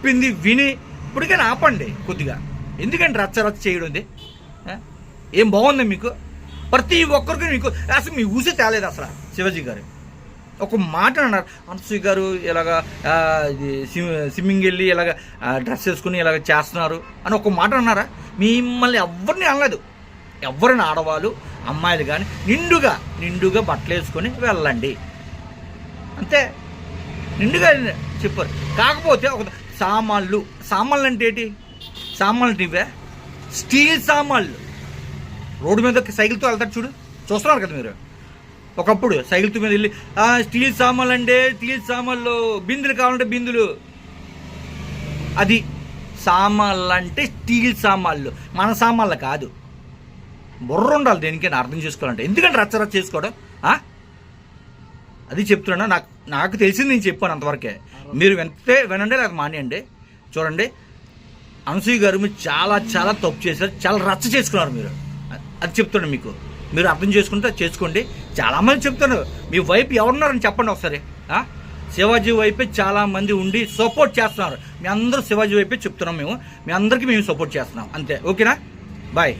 చెప్పింది విని ఇప్పటికైనా ఆపండి కొద్దిగా. ఎందుకంటే రచ్చ చేయడం ఉంది. ఏం బాగుంది మీకు? ప్రతి ఒక్కరికి మీకు అసలు మీ ఊసే తేలేదు అసలు. శివాజీ గారు ఒక మాట అన్నారు, అనసూయ గారు ఇలాగా స్విమ్మింగ్ వెళ్ళి ఇలాగ డ్రెస్ వేసుకుని ఇలాగ చేస్తున్నారు అని ఒక మాట అన్నారా? మిమ్మల్ని ఎవరిని అనలేదు. ఎవరైనా ఆడవాళ్ళు అమ్మాయిలు కానీ నిండుగా బట్టలు వేసుకొని వెళ్ళండి అంతే. నిండుగా చెప్పారు. కాకపోతే ఒక సామాన్లు అంటే ఏంటి? సామాన్లు అంటే ఇవే స్టీల్ సామాన్లు. రోడ్డు మీద సైకిల్తో వెళ్తారు చూడు, చూస్తున్నారు కదా మీరు. ఒకప్పుడు సైకిల్తో మీద వెళ్ళి స్టీల్ సామాన్లు అంటే స్టీల్ సామాన్లు, బిందులు కావాలంటే బిందులు. అది సామాన్లు అంటే స్టీల్ సామాన్లు, మన సామాన్లు కాదు. బుర్ర ఉండాలి దేనికైనా అర్థం చేసుకోవాలంటే. ఎందుకంటే రచ్చ చేసుకోవడం అది చెప్తున్నా. నాకు తెలిసింది నేను చెప్పాను అంతవరకే. మీరు వినండి లేదా మానేయండి. చూడండి, అనసూయ గారు మీరు చాలా తప్పు చేశారు, చాలా రచ్చ చేసుకున్నారు మీరు. అది చెప్తున్నాను మీకు. మీరు అర్థం చేసుకుంటే చేసుకోండి. చాలామంది చెప్తున్నారు, మీ వైపు ఎవరున్నారని చెప్పండి ఒకసారి. శివాజీ వైపే చాలామంది ఉండి సపోర్ట్ చేస్తున్నారు. మీ అందరూ శివాజీ వైపే చెప్తున్నాం. మీ అందరికీ మేము సపోర్ట్ చేస్తున్నాం అంతే. ఓకేనా? బాయ్.